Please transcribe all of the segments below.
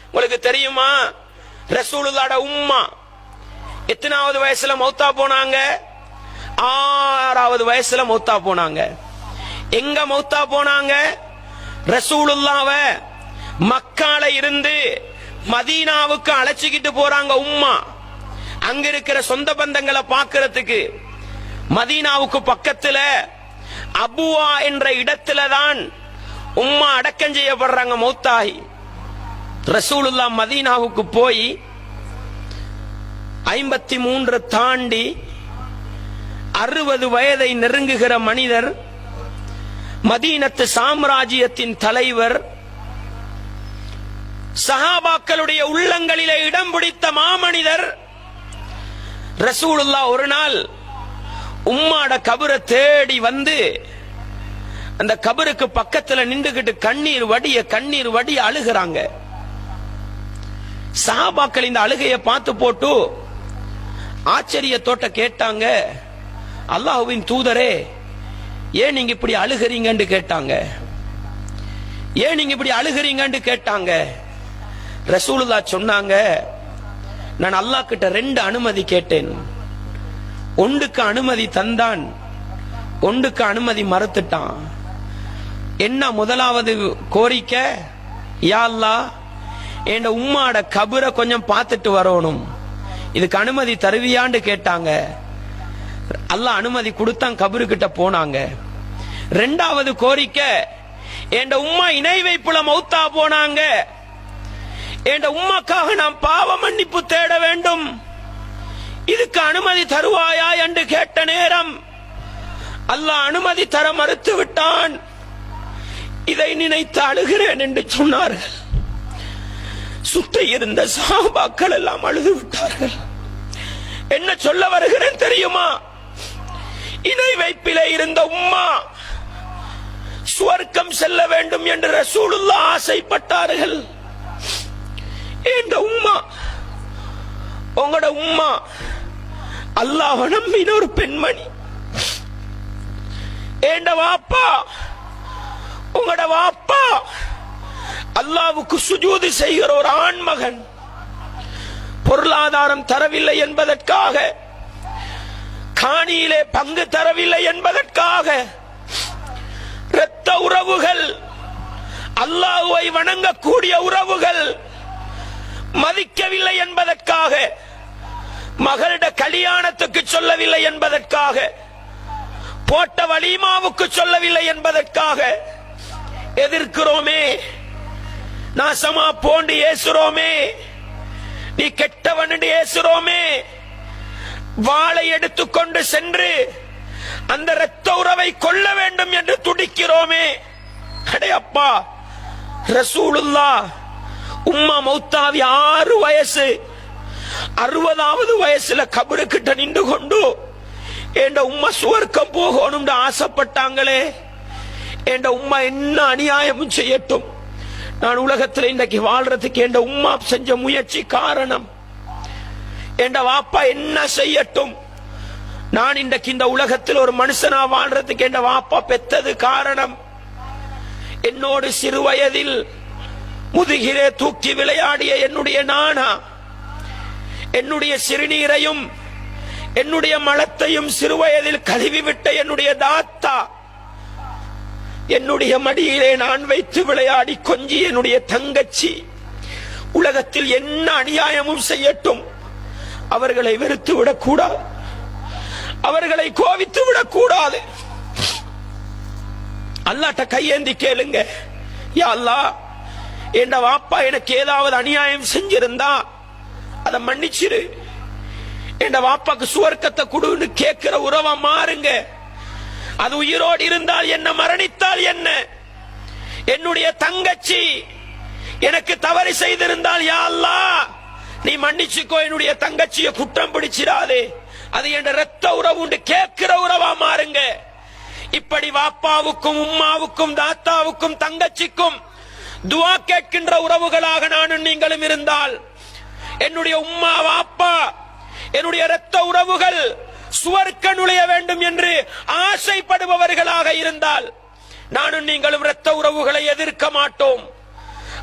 உங்களுக்கு தெரியுமா ரசூலுல்லாஹ்வோட உம்மா எத்தனாவது வயசுல மௌத்தா போனாங்க? 6வது வயசுல மௌத்தா போனாங்க. எங்க மௌத்தா போனாங்க? ரசூலுல்லாஹ்வை மக்கால இருந்து மதீனாவுக்கு அழைச்சிக்கிட்டு போறாங்க உம்மா. அங்க இருக்கிற சொந்த பந்தங்களை பார்க்கிறதுக்கு. மதீனாவுக்கு பக்கத்துல அபுவா என்ற இடத்துல தான் உம்மா அடக்கம் செய்யப்படுறாங்க மௌத்தாகி. ரசூலுல்லாஹ் மதீனாவுக்கு போய் 53 தாண்டி 60 வயதை நெருங்குகிற மனிதர், மதீனத்து சாம்ராஜ்யத்தின் தலைவர், சஹாபாக்களுடைய உள்ளங்களிலே இடம் பிடித்த மாமனிதர் ரசூலுல்லாஹ் ஒரு நாள் உம்மாட கபரை தேடி வந்து அந்த கபருக்கு பக்கத்துல நின்றுகிட்டு கண்ணீர் வடிய அழுகிறாங்க. சஹாபாக்கள் இந்த அழுகையை பார்த்து போட்டு ஆச்சரியத்தோட்ட கேட்டாங்க, அல்லாஹ்வின் தூதரே ஏன் நீங்க இப்படி அழுகிறீங்கன்னு கேட்டாங்க. ஏன் நீங்க இப்படி அழுகிறீங்கன்னு கேட்டாங்க. ரசூலுல்லாஹ் சொன்னாங்க, நான் அல்லாஹ் கிட்ட 2 அனுமதி கேட்டேன். ஒன்றுக்கு அனுமதி தந்தான், ஒன்றுக்கு அனுமதி மறுத்துட்டான். என்ன முதலாவது கோரிக்கை? யா அல்லாஹ், என் உம்மாட கபரை கொஞ்சம் பார்த்துட்டு வரணும், இதுக்கு அனுமதி தருவியான்னு கேட்டாங்க. அல்லாஹ் அனுமதி கொடுத்தான், கபரு கிட்ட போனாங்க. 2வது கோரிக்கை, என் உம்மா இணை வைப்புல மௌத்தா போனாங்க, என் உம்மாக்காக நாம் பாவ மன்னிப்பு தேட வேண்டும், இதுக்கு அனுமதி தருவாயா என்று கேட்ட நேரம் அல்லாஹ் அனுமதி தர மறுத்து விட்டான். இதை நினைத்து அழுகிறேன் என்று சொன்னார்கள். சுற்றி இருந்த சஹாபாக்கள் எல்லாம் அழுது விட்டார்கள். என்ன சொல்ல வருகிறேன் தெரியுமா? இணை வைப்பிலே இருந்த உம்மா சுவர்க்கம் செல்ல வேண்டும் என்று ரசூலுல்லாஹ் ஆசைப்பட்டார்கள். இந்த உம்மா, உங்களோட உம்மா அல்லாஹ்வை நம்பின ஒரு பெண்மணி. ஏண்ட வாப்பா, உங்களோட வாப்பா அல்லாஹ்வுக்கு சுஜூது செய்கிற ஒரு ஆண்மகன். பொருளாதாரம் தரவில்லை என்பதற்காக, காணியிலே பங்கு தரவில்லை என்பதற்காக, இரத்த உறவுகள், அல்லாஹ்வை வணங்கக்கூடிய உறவுகள் மதிக்கவில்லை என்பதற்காக, மகளிட கல்யாணத்துக்கு சொல்லவில்லை என்பதற்காக, போட்ட வலிமாவுக்கு சொல்லவில்லை என்பதற்காக எதிர்க்கிறோமே, நாசமா போண்டு ஏசுறோமே, நீ கெட்டவன் என்று ஏசுறோமே, வாளை எடுத்துக்கொண்டு சென்று அந்த இரத்த உறவை கொல்ல வேண்டும் என்று துடிக்கிறோமே. அடே அப்பா, ரசூலுல்லாஹ் உம்மா மௌத்தாவி 6 வயசு, 60வது வயசுல கபரு கிட்ட நின்று கொண்டு என் உம்மா சுவர்க்கம் போகணும் ஆசைப்பட்டாங்களே. என் உம்மா என்ன அநியாயமும் செய்யட்டும், நான் உலகத்தில் இன்றைக்கு வாழ்றதுக்கு என் உம்மா செஞ்ச முயற்சி காரணம். என் வாப்பா என்ன செய்யட்டும், நான் இன்றைக்கு இந்த உலகத்தில் ஒரு மனுஷனா வாழ்றதுக்கு என் வாப்பா பெத்தது காரணம். என்னோடு சிறு வயதில் முதுகிலே தூக்கி விளையாடிய என்னுடைய நானா, என்னுடைய சிறுநீரையும் என்னுடைய மலத்தையும் சிறுவயதில் கழுவிவிட்ட என்னுடைய தாத்தா, என்னுடைய மடியிலே நான் வைத்து விளையாடி கொஞ்சி என்னுடைய தங்கச்சி, உலகத்தில் என்ன அநியாயமும் செய்யட்டும் அவர்களை வெறுத்து விடக்கூடாது, அவர்களை கோவித்து விடக்கூடாது. அல்லாஹ்ட்ட கையேந்தி கேளுங்க, யா அல்லாஹ், என் வாப்பா எனக்கு ஏதாவது அநியாயம் செஞ்சிருந்தா அதை மன்னிச்சிரு, என் வாப்பாக்கு சுவர்க்கத்தை கொடுன்னு கேட்கிற உறவா மாறுங்க. அது உயிரோடு இருந்தால் என்ன, மரணித்தால் என்ன. என்னுடைய தங்கச்சி எனக்கு தவறு செய்திருந்தால் யா அல்லாஹ் நீ மன்னிச்சுக்கோ, என்னுடைய தங்கச்சியை குற்றம் பிடிச்சிடாதே, அது என் இரத்த உறவு கேட்கிற உறவா மாறுங்க. இப்படி வாப்பாவுக்கும் உம்மாவுக்கும் தாத்தாவுக்கும் தங்கச்சிக்கும் துஆ கேட்கின்ற உறவுகளாக நானும் நீங்களும் இருந்தால், என்னுடைய உம்மா வாப்பா என்னுடைய இரத்த உறவுகள் சுவர்க்க நுழைய வேண்டும் என்று ஆசைப்படுபவர்களாக இருந்தால், நானும் நீங்களும் இரத்த உறவுகளை எதிர்க்க மாட்டோம்.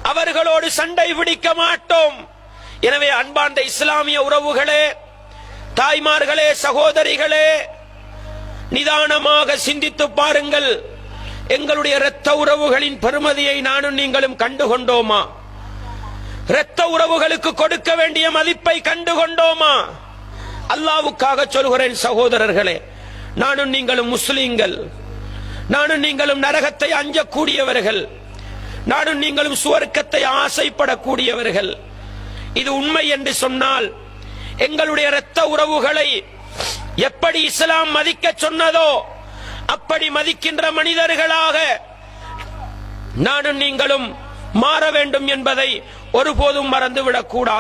அவர்களோடு சண்டை பிடிக்க மாட்டோம். எனவே அன்பார்ந்த இஸ்லாமிய உறவுகளே, தாய்மார்களே, சகோதரிகளே, நிதானமாக சிந்தித்து பாருங்கள். எங்களுடைய இரத்த உறவுகளின் பெருமதியை நானும் நீங்களும் கண்டுகொண்டோமா? இரத்த உறவுகளுக்கு கொடுக்க வேண்டிய மதிப்பை கண்டுகொண்டோமா? அல்லாஹ்வுக்காக சொல்கிறேன் சகோதரர்களே, நானும் நீங்களும் முஸ்லிம்கள், நானும் நீங்களும் நரகத்தை அஞ்சக்கூடியவர்கள், நானும் நீங்களும் சுவர்க்கத்தை ஆசைப்படக்கூடியவர்கள். இது உண்மை என்று சொன்னால் எங்களுடைய இரத்த உறவுகளை எப்படி இஸ்லாம் மதிக்க சொன்னதோ அப்படி மதிக்கின்ற மனிதர்களாக நானும் நீங்களும் மாற வேண்டும் என்பதை ஒருபோதும் மறந்துவிடக் கூடாது.